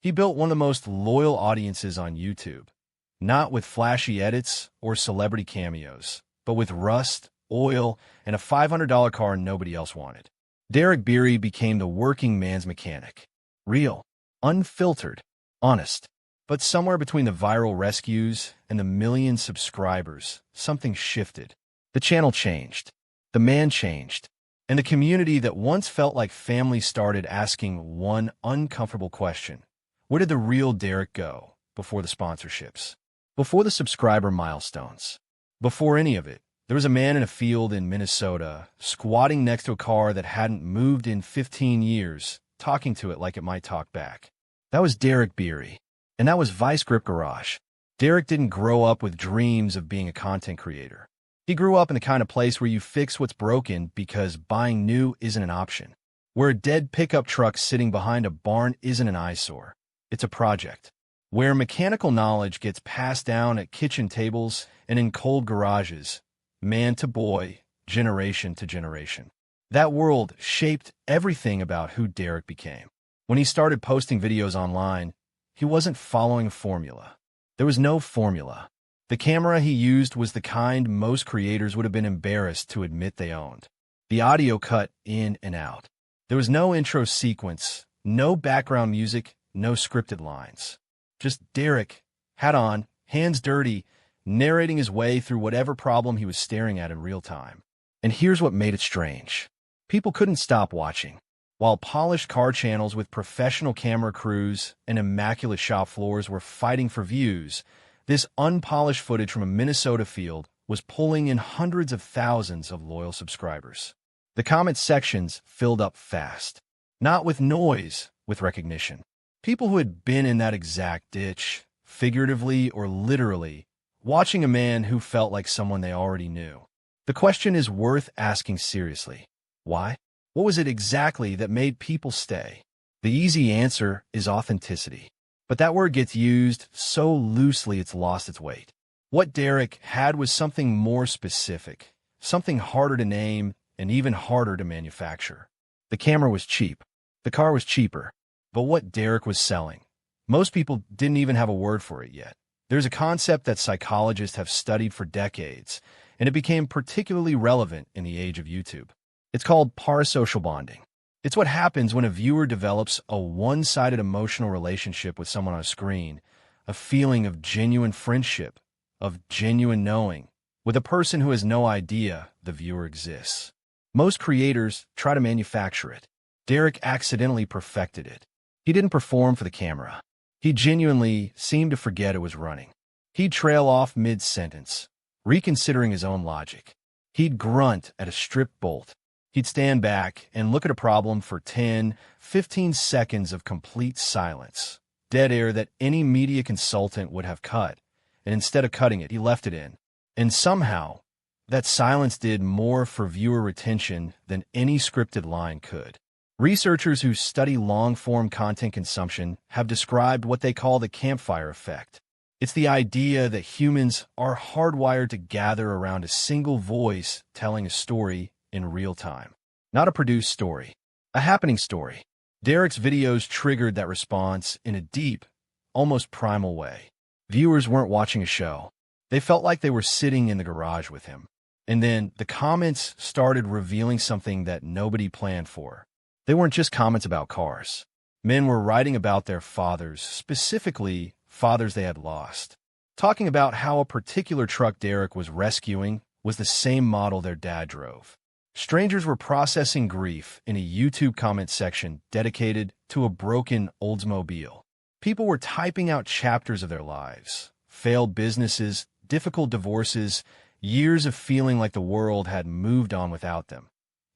He built one of the most loyal audiences on YouTube, not with flashy edits or celebrity cameos, but with rust, oil, and a $500 car nobody else wanted. Derek Biekri became the working man's mechanic. Real, unfiltered, honest. But somewhere between the viral rescues and the million subscribers, something shifted. The channel changed. The man changed. And the community that once felt like family started asking one uncomfortable question. Where did the real Derek go before the sponsorships? Before the subscriber milestones? Before any of it, there was a man in a field in Minnesota, squatting next to a car that hadn't moved in 15 years, talking to it like it might talk back. That was Derek Biekri. And that was Vice Grip Garage. Derek didn't grow up with dreams of being a content creator. He grew up in the kind of place where you fix what's broken because buying new isn't an option. Where a dead pickup truck sitting behind a barn isn't an eyesore. It's a project. Where mechanical knowledge gets passed down at kitchen tables and in cold garages, man to boy, generation to generation. That world shaped everything about who Derek became. When he started posting videos online, he wasn't following a formula. There was no formula. The camera he used was the kind most creators would have been embarrassed to admit they owned. The audio cut in and out. There was no intro sequence, no background music, no scripted lines. Just Derek, hat on, hands dirty, narrating his way through whatever problem he was staring at in real time. And here's what made it strange. People couldn't stop watching. While polished car channels with professional camera crews and immaculate shop floors were fighting for views, this unpolished footage from a Minnesota field was pulling in hundreds of thousands of loyal subscribers. The comment sections filled up fast. Not with noise, with recognition. People who had been in that exact ditch, figuratively or literally, watching a man who felt like someone they already knew. The question is worth asking seriously. Why? What was it exactly that made people stay? The easy answer is authenticity. But that word gets used so loosely it's lost its weight. What Derek had was something more specific, something harder to name and even harder to manufacture. The camera was cheap. The car was cheaper. But what Derek was selling, most people didn't even have a word for it yet. There's a concept that psychologists have studied for decades, and it became particularly relevant in the age of YouTube. It's called parasocial bonding. It's what happens when a viewer develops a one-sided emotional relationship with someone on a screen, a feeling of genuine friendship, of genuine knowing, with a person who has no idea the viewer exists. Most creators try to manufacture it. Derek accidentally perfected it. He didn't perform for the camera. He genuinely seemed to forget it was running. He'd trail off mid-sentence, reconsidering his own logic. He'd grunt at a stripped bolt. He'd stand back and look at a problem for 10, 15 seconds of complete silence, dead air that any media consultant would have cut, and instead of cutting it, he left it in. And somehow, that silence did more for viewer retention than any scripted line could. Researchers who study long-form content consumption have described what they call the campfire effect. It's the idea that humans are hardwired to gather around a single voice telling a story in real time. Not a produced story, a happening story. Derek's videos triggered that response in a deep, almost primal way. Viewers weren't watching a show. They felt like they were sitting in the garage with him. And then the comments started revealing something that nobody planned for. They weren't just comments about cars. Men were writing about their fathers, specifically fathers they had lost. Talking about how a particular truck Derek was rescuing was the same model their dad drove. Strangers were processing grief in a YouTube comment section dedicated to a broken Oldsmobile. People were typing out chapters of their lives, failed businesses, difficult divorces, years of feeling like the world had moved on without them,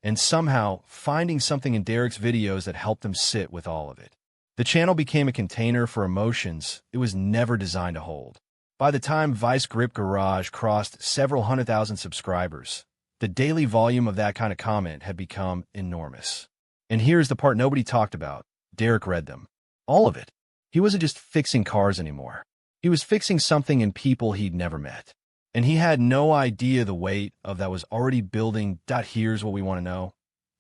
and somehow finding something in Derek's videos that helped them sit with all of it. The channel became a container for emotions it was never designed to hold. By the time Vice Grip Garage crossed several 100,000 subscribers, the daily volume of that kind of comment had become enormous. And here's the part nobody talked about. Derek read them. All of it. He wasn't just fixing cars anymore. He was fixing something in people he'd never met. And he had no idea the weight of that was already building. Here's what we want to know.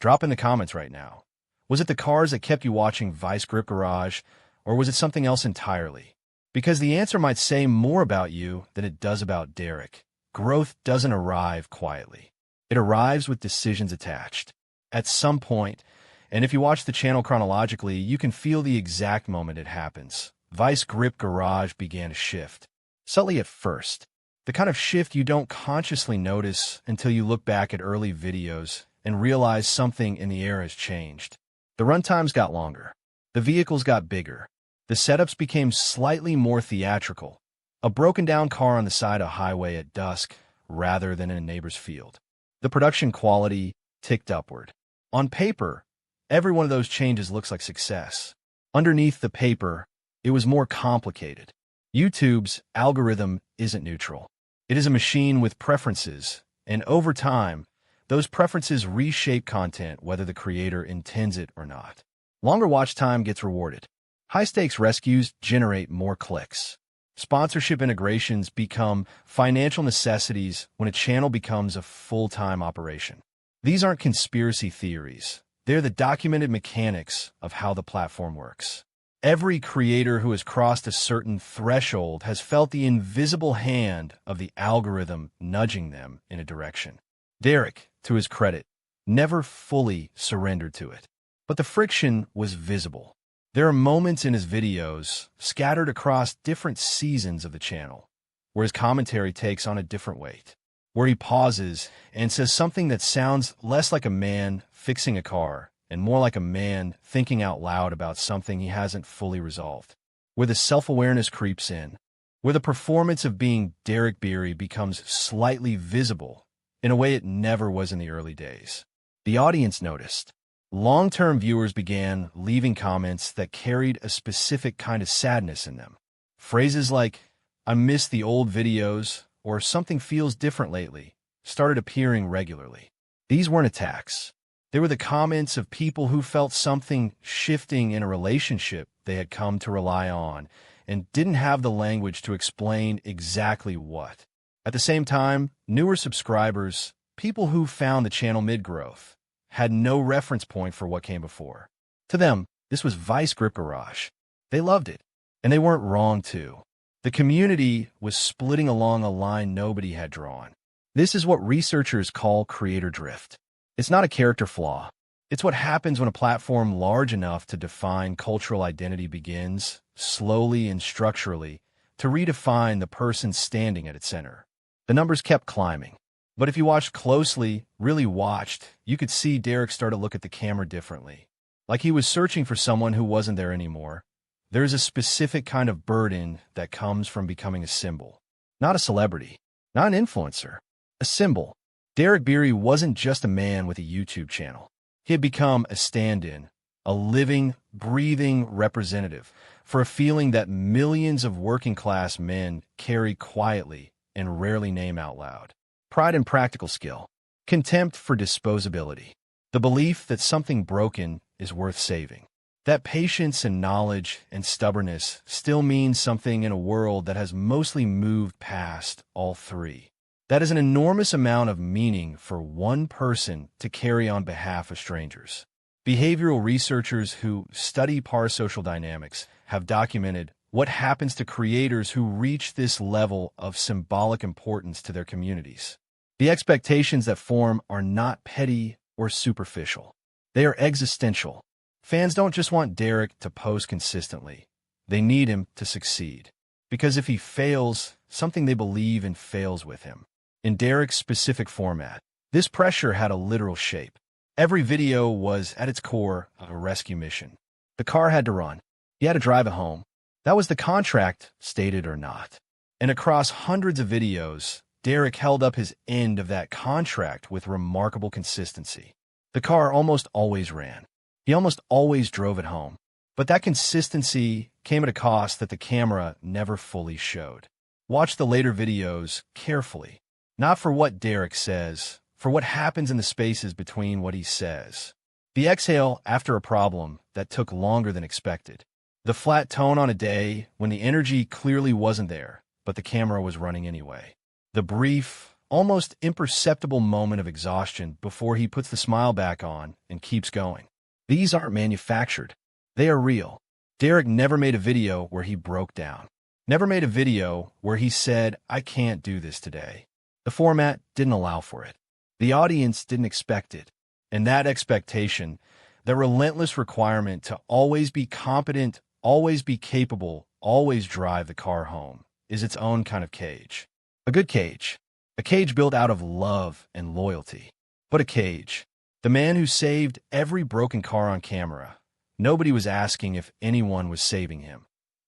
Drop in the comments right now. Was it the cars that kept you watching Vice Grip Garage, Or was it something else entirely? Because the answer might say more about you than it does about Derek. Growth doesn't arrive quietly. It arrives with decisions attached. At some point, and if you watch the channel chronologically, you can feel the exact moment it happens. Vice Grip Garage began to shift. Subtly at first. The kind of shift you don't consciously notice until you look back at early videos and realize something in the air has changed. The runtimes got longer. The vehicles got bigger. The setups became slightly more theatrical. A broken-down car on the side of a highway at dusk rather than in a neighbor's field. The production quality ticked upward. On paper, every one of those changes looks like success. Underneath the paper, it was more complicated. YouTube's algorithm isn't neutral. It is a machine with preferences, and over time, those preferences reshape content whether the creator intends it or not. Longer watch time gets rewarded. High-stakes rescues generate more clicks. Sponsorship integrations become financial necessities when a channel becomes a full-time operation. These aren't conspiracy theories. They're the documented mechanics of how the platform works. Every creator who has crossed a certain threshold has felt the invisible hand of the algorithm nudging them in a direction. Derek, to his credit, never fully surrendered to it. But the friction was visible. There are moments in his videos, scattered across different seasons of the channel, where his commentary takes on a different weight, where he pauses and says something that sounds less like a man fixing a car and more like a man thinking out loud about something he hasn't fully resolved, where the self-awareness creeps in, where the performance of being Derek Biekri becomes slightly visible in a way it never was in the early days. The audience noticed. Long-term viewers began leaving comments that carried a specific kind of sadness in them. Phrases like, "I miss the old videos," or "something feels different lately," started appearing regularly. These weren't attacks. They were the comments of people who felt something shifting in a relationship they had come to rely on and didn't have the language to explain exactly what. At the same time, newer subscribers, people who found the channel mid-growth, had no reference point for what came before. To them, this was Vice Grip Garage. They loved it, and they weren't wrong to. The community was splitting along a line nobody had drawn. This is what researchers call creator drift. It's not a character flaw. It's what happens when a platform large enough to define cultural identity begins, slowly and structurally, to redefine the person standing at its center. The numbers kept climbing. But if you watched closely, really watched, you could see Derek start to look at the camera differently. Like he was searching for someone who wasn't there anymore. There's a specific kind of burden that comes from becoming a symbol. Not a celebrity, not an influencer, a symbol. Derek Biekri wasn't just a man with a YouTube channel. He had become a stand-in, a living, breathing representative for a feeling that millions of working-class men carry quietly and rarely name out loud. Pride in practical skill, contempt for disposability, the belief that something broken is worth saving, that patience and knowledge and stubbornness still mean something in a world that has mostly moved past all three. That is an enormous amount of meaning for one person to carry on behalf of strangers. Behavioral researchers who study parasocial dynamics have documented what happens to creators who reach this level of symbolic importance to their communities. The expectations that form are not petty or superficial. They are existential. Fans don't just want Derek to post consistently. They need him to succeed. Because if he fails, something they believe in fails with him. In Derek's specific format, this pressure had a literal shape. Every video was, at its core, a rescue mission. The car had to run. He had to drive it home. That was the contract, stated or not. And across hundreds of videos, Derek held up his end of that contract with remarkable consistency. The car almost always ran. He almost always drove it home. But that consistency came at a cost that the camera never fully showed. Watch the later videos carefully. Not for what Derek says, for what happens in the spaces between what he says. The exhale after a problem that took longer than expected. The flat tone on a day when the energy clearly wasn't there, but the camera was running anyway. The brief, almost imperceptible moment of exhaustion before he puts the smile back on and keeps going. These aren't manufactured. They are real. Derek never made a video where he broke down. Never made a video where he said, "I can't do this today." The format didn't allow for it. The audience didn't expect it. And that expectation, the relentless requirement to always be competent, always be capable, always drive the car home, is its own kind of cage. A good cage. A cage built out of love and loyalty. But a cage. The man who saved every broken car on camera. Nobody was asking if anyone was saving him.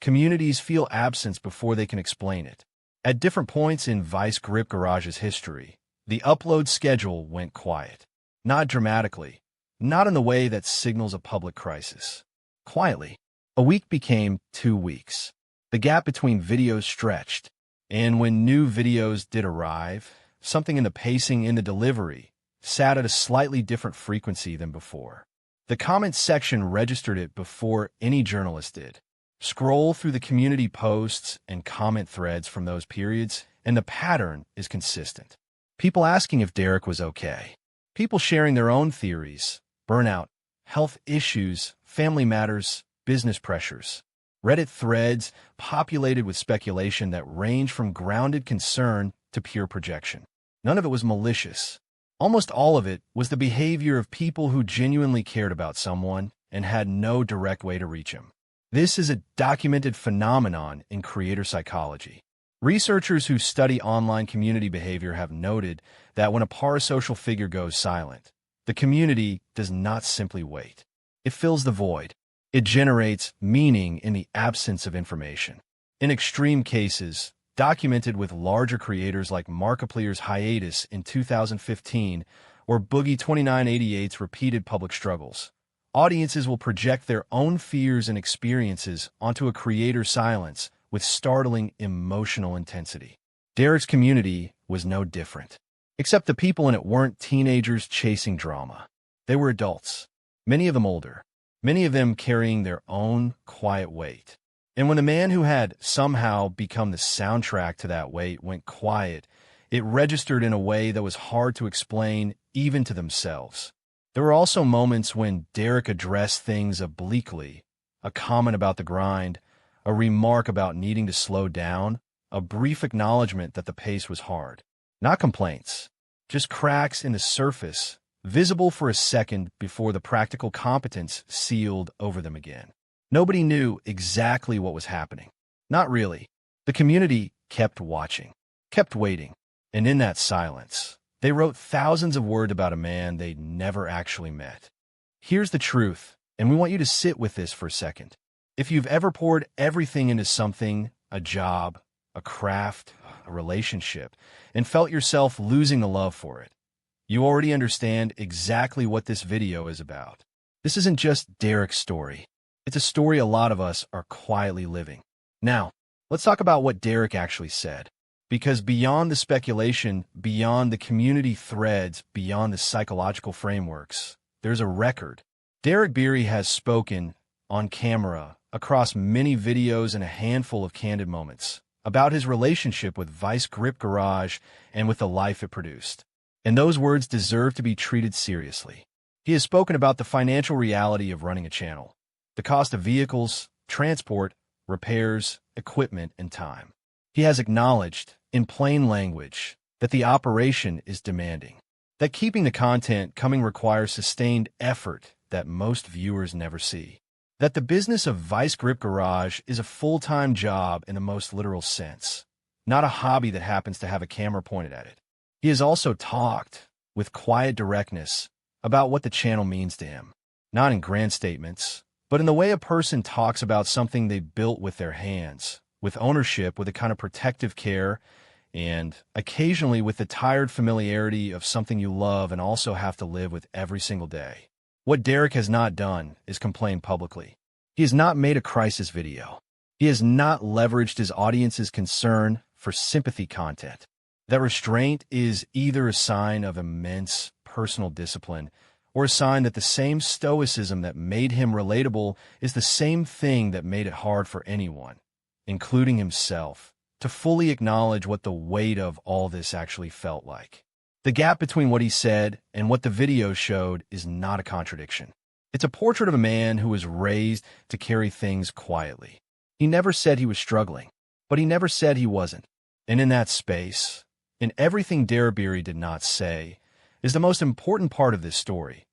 Communities feel absence before they can explain it. At different points in Vice Grip Garage's history, the upload schedule went quiet. Not dramatically, not in the way that signals a public crisis. Quietly. A week became 2 weeks. The gap between videos stretched, and when new videos did arrive, something in the pacing, in the delivery, sat at a slightly different frequency than before. The comment section registered it before any journalist did. Scroll through the community posts and comment threads from those periods, and the pattern is consistent. People asking if Derek was okay. People sharing their own theories, burnout, health issues, family matters, business pressures. Reddit threads populated with speculation that ranged from grounded concern to pure projection. None of it was malicious. Almost all of it was the behavior of people who genuinely cared about someone and had no direct way to reach him. This is a documented phenomenon in creator psychology. Researchers who study online community behavior have noted that when a parasocial figure goes silent, the community does not simply wait. It fills the void. It generates meaning in the absence of information. In extreme cases, documented with larger creators like Markiplier's hiatus in 2015 or Boogie 2988's repeated public struggles, audiences will project their own fears and experiences onto a creator's silence with startling emotional intensity. Derek's community was no different. Except the people in it weren't teenagers chasing drama. They were adults, many of them older, many of them carrying their own quiet weight. And when the man who had somehow become the soundtrack to that weight went quiet, it registered in a way that was hard to explain even to themselves. There were also moments when Derek addressed things obliquely, a comment about the grind, a remark about needing to slow down, a brief acknowledgement that the pace was hard. Not complaints, just cracks in the surface, visible for a second before the practical competence sealed over them again. Nobody knew exactly what was happening. Not really. The community kept watching, kept waiting, and in that silence, they wrote thousands of words about a man they'd never actually met. Here's the truth, and we want you to sit with this for a second. If you've ever poured everything into something, a job, a craft, a relationship, and felt yourself losing the love for it, you already understand exactly what this video is about. This isn't just Derek's story. It's a story a lot of us are quietly living. Now, let's talk about what Derek actually said. Because beyond the speculation, beyond the community threads, beyond the psychological frameworks, there's a record. Derek Biekri has spoken on camera across many videos and a handful of candid moments about his relationship with Vice Grip Garage and with the life it produced. And those words deserve to be treated seriously. He has spoken about the financial reality of running a channel, the cost of vehicles, transport, repairs, equipment, and time. He has acknowledged, in plain language, that the operation is demanding, that keeping the content coming requires sustained effort that most viewers never see, that the business of Vice Grip Garage is a full-time job in the most literal sense, not a hobby that happens to have a camera pointed at it. He has also talked, with quiet directness, about what the channel means to him, not in grand statements, but in the way a person talks about something they built with their hands, with ownership, with a kind of protective care, and occasionally with the tired familiarity of something you love and also have to live with every single day. What Derek has not done is complain publicly. He has not made a crisis video. He has not leveraged his audience's concern for sympathy content. That restraint is either a sign of immense personal discipline or a sign that the same stoicism that made him relatable is the same thing that made it hard for anyone, including himself, to fully acknowledge what the weight of all this actually felt like. The gap between what he said and what the video showed is not a contradiction. It's a portrait of a man who was raised to carry things quietly. He never said he was struggling, but he never said he wasn't. And in that space, in everything Biekri did not say, is the most important part of this story.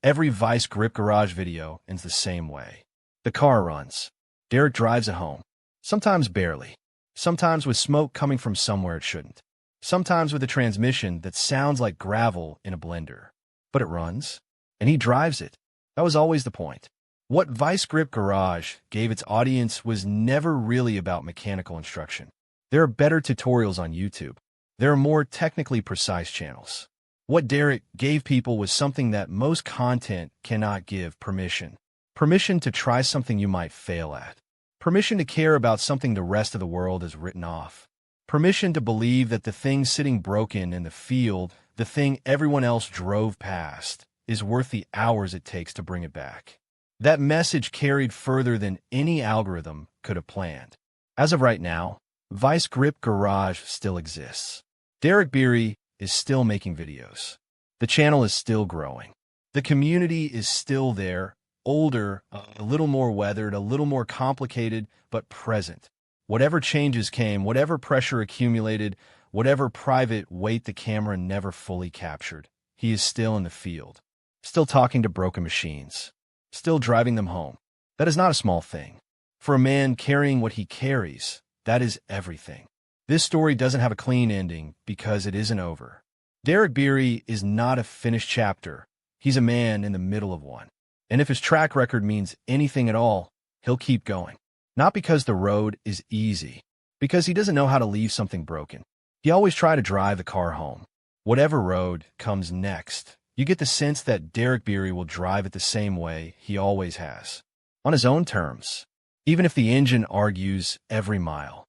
Every Vice Grip Garage video ends the same way. The car runs. Derek drives it home. Sometimes barely. Sometimes with smoke coming from somewhere it shouldn't. Sometimes with a transmission that sounds like gravel in a blender. But it runs, and he drives it. That was always the point. What Vice Grip Garage gave its audience was never really about mechanical instruction. There are better tutorials on YouTube. There are more technically precise channels. What Derek gave people was something that most content cannot give: permission. Permission to try something you might fail at. Permission to care about something the rest of the world has written off. Permission to believe that the thing sitting broken in the field, the thing everyone else drove past, is worth the hours it takes to bring it back. That message carried further than any algorithm could have planned. As of right now, Vice Grip Garage still exists. Biekri is still making videos. The channel is still growing. The community is still there, older, a little more weathered, a little more complicated, but present. Whatever changes came, whatever pressure accumulated, whatever private weight the camera never fully captured, he is still in the field, still talking to broken machines, still driving them home. That is not a small thing. For a man carrying what he carries, that is everything. This story doesn't have a clean ending because it isn't over. Biekri is not a finished chapter. He's a man in the middle of one. And if his track record means anything at all, he'll keep going. Not because the road is easy, because he doesn't know how to leave something broken. He always tries to drive the car home. Whatever road comes next, you get the sense that Biekri will drive it the same way he always has, on his own terms, even if the engine argues every mile.